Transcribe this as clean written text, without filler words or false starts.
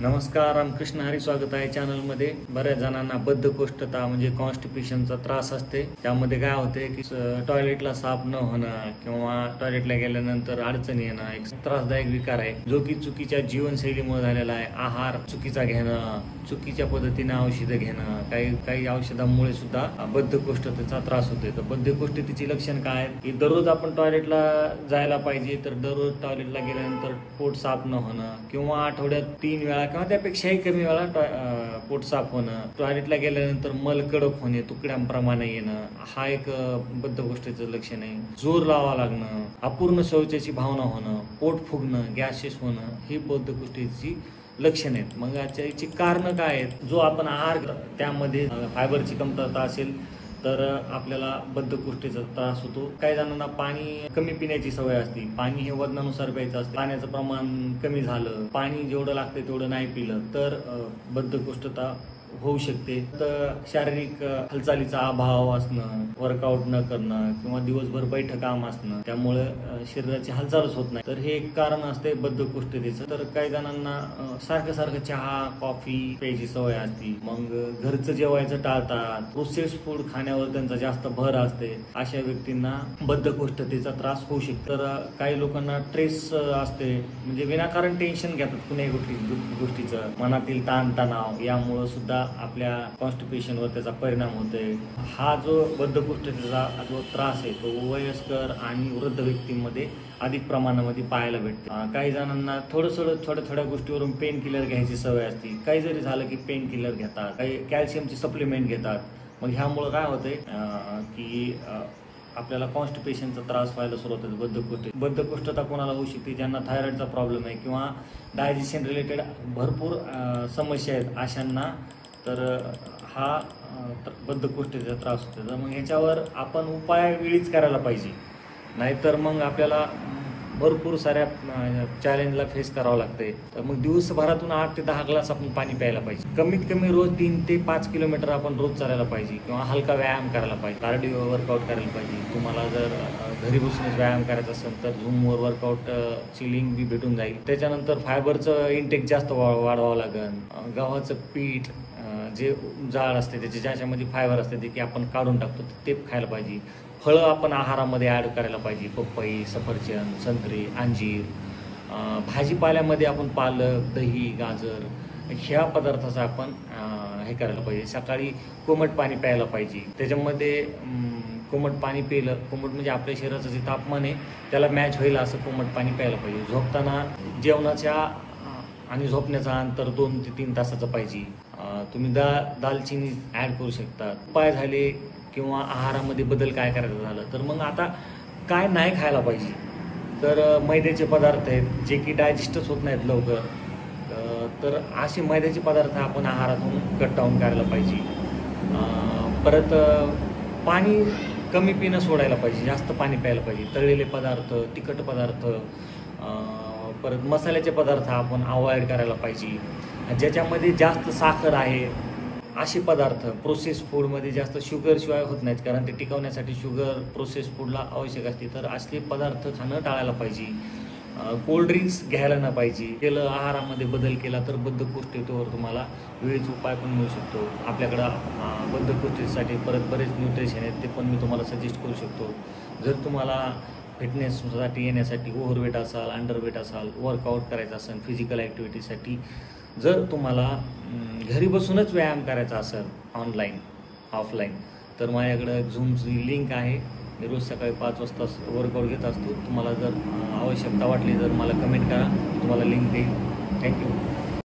नमस्कार, रामकृष्ण हरी. स्वागत आहे चॅनलमध्ये. बऱ्याच जणांना बद्धकोष्ठता म्हणजे कॉन्स्टिपेशनचा त्रास असते. त्यामध्ये काय होते की टॉयलेटला साफ न होणं किंवा टॉयलेटला गेल्यानंतर अडचणी येणं एक त्रासदायक विकार आहे, जो की चुकीच्या जीवनशैलीमुळे झालेला आहे. आहार चुकीचा घेणं, चुकीच्या पद्धतीने औषधं घेणं, काही औषधांमुळे सुद्धा बद्धकोष्ठतेचा त्रास होतोय. तर बद्धकोष्ठतेची लक्षण काय आहेत की दररोज आपण टॉयलेटला जायला पाहिजे, तर दररोज टॉयलेटला गेल्यानंतर पोट साफ न होणं किंवा आठवड्यात 3 वेळा किंवा त्यापेक्षाही कमी वेळा पोट साफ होणं, टॉयलेटला गेल्यानंतर मल कडक होणे, तुकड्यांप्रमाणे येणं, हा एक बद्धकोष्ठतेचं लक्षण आहे. जोर लावा लागणं, अपूर्ण शौचाची भावना होणं, पोट फुगणं, गॅसेस होणं, ही बद्धकोष्ठतेची लक्षण आहेत. मग याची कारणं काय आहेत? जो आपण आहार त्यामध्ये फायबरची कमतरता असेल तर आपल्याला बद्धकोष्ठतेचा त्रास होतो. काही जणांना पाणी कमी पिण्याची सवय असते. पाणी हे वजनानुसार प्यायचं असतं. पाण्याचं प्रमाण कमी झालं, पाणी जेवढं लागतं तेवढं नाही पिलं तर बद्धकोष्ठता होऊ शकते. तर शारीरिक हालचालीचा अभाव असणं, वर्कआउट न करणं किंवा दिवसभर बैठं काम असणं, त्यामुळे शरीराची हालचालच होत नाही, तर हे एक कारण असते बद्धकोष्ठतेचं. तर काही जणांना सारखं चहा कॉफी प्यायची सवय असते, मग घरचं जेवायचं टाळतात, प्रोसेस फूड खाण्यावर त्यांचा जास्त भर असते. अशा व्यक्तींना बद्धकोष्ठतेचा त्रास होऊ शकतो. तर काही लोकांना स्ट्रेस असते, म्हणजे विनाकारण टेन्शन घेतात कुणाही गोष्टीचं, मनातील ताणतणाव, यामुळे सुद्धा आपल्या कॉन्स्टिपेशनवर त्याचा परिणाम होतोय. हा जो बद्धकोष्ठतेचा जो त्रास आहे तो वयस्कर आणि वृद्ध व्यक्तींमध्ये अधिक प्रमाणामध्ये पाहायला भेटते. काही जणांना थोड्या गोष्टीवरून पेन किलर घ्यायची सवय असते. काही जरी झालं की पेन किलर घेतात, काही कॅल्शियमची सप्लिमेंट घेतात. मग ह्यामुळे काय होतंय की आपल्याला कॉन्स्टिपेशनचा त्रास व्हायला सुरुवात होते. बद्धकोष्ठता कोणाला होऊ शकते? ज्यांना थायरॉइडचा प्रॉब्लेम आहे किंवा डायजेशन रिलेटेड भरपूर समस्या आहेत अशांना तर हा बद्धकोष्ठतेचा त्रास होतो. तर मग ह्याच्यावर आपण उपाय वेळीच करायला पाहिजे, नाहीतर मग आपल्याला भरपूर साऱ्या चॅलेंजला फेस करावं लागतंय. तर मग दिवसभरातून 8 ते 10 ग्लास आपण पाणी प्यायला पाहिजे. कमीत कमी रोज 3 ते 5 किलोमीटर आपण रोज चालायला पाहिजे किंवा हलका व्यायाम करायला पाहिजे, कार्डिओ वर्कआउट करायला पाहिजे. तुम्हाला जर घरी बसूनच व्यायाम करायचा असेल तर झूमवर वर्कआउटची लिंक बी भेटून जाईल. त्याच्यानंतर फायबरचं इंटेक जास्त वाढवावं लागेल. गव्हाचं पीठ जे जाळ असते ज्याच्यामध्ये फायबर असते ते की आपण काढून टाकतो ते खायला पाहिजे. फळं आपण आहारामध्ये ॲड करायला पाहिजे. पपई, सफरचंद, संत्री, अंजीर. भाजीपाल्यामध्ये आपण पालक, दही, गाजर ह्या पदार्थाचं आपण हे करायला पाहिजे. सकाळी कोमट पाणी प्यायला पाहिजे. त्याच्यामध्ये कोमट पाणी पिलं, कोमट म्हणजे आपल्या शरीराचं जे तापमान आहे त्याला मॅच होईल असं कोमट पाणी प्यायला पाहिजे. झोपताना जेवणाच्या आणि झोपण्याचा अंतर 2 ते 3 तासाचं पाहिजे. तुम्ही दालचिनी ॲड करू शकता. उपाय झाले किंवा आहारामध्ये बदल काय करायचं झालं तर मग आता काय नाही खायला पाहिजे, तर मैद्याचे पदार्थ आहेत जे की डायजेस्टच होत नाहीत लवकर, तर असे मैद्याचे पदार्थ आपण आहारातून कट डाऊन करायला पाहिजे. परत पाणी कमी पिणं सोडायला पाहिजे, जास्त पाणी प्यायला पाहिजे. तळलेले पदार्थ, तिखट पदार्थ, परत मसाल्याचे पदार्थ आपण अवॉइड करायला पाहिजे. ज्याच्यामध्ये जास्त साखर आहे असे पदार्थ, प्रोसेस फूडमध्ये जास्त शुगरशिवाय होत नाहीत, कारण ते टिकवण्यासाठी शुगर प्रोसेस फूडला आवश्यक असते, तर असले पदार्थ खाणं टाळायला पाहिजे. कोल्ड्रिंक्स घ्यायला न पाहिजे. केलं आहारामध्ये बदल केला तर बद्धकोष्ठतेवर तुम्हाला वेळीच उपाय पण मिळू शकतो. आपल्याकडं बद्धकोष्ठतेसाठी परत बरेच न्यूट्रिशन आहेत, ते पण मी तुम्हाला सजेस्ट करू शकतो. जर तुम्हाला फिटनेससाठी येण्यासाठी ओव्हरवेट असाल, अंडरवेट असाल, वर्कआउट करायचं असेल, फिजिकल ॲक्टिव्हिटीसाठी जर तुम्हाला घरी बसूनच व्यायाम करायचा असेल ऑनलाईन ऑफलाईन, तर माझ्याकडं झूमची लिंक आहे. मी रोज सकाळी 5 वाजता वर्कआउट घेत असतो. तुम्हाला जर आवश्यकता वाटली तर मला कमेंट करा, तुम्हाला लिंक देईल. थँक्यू.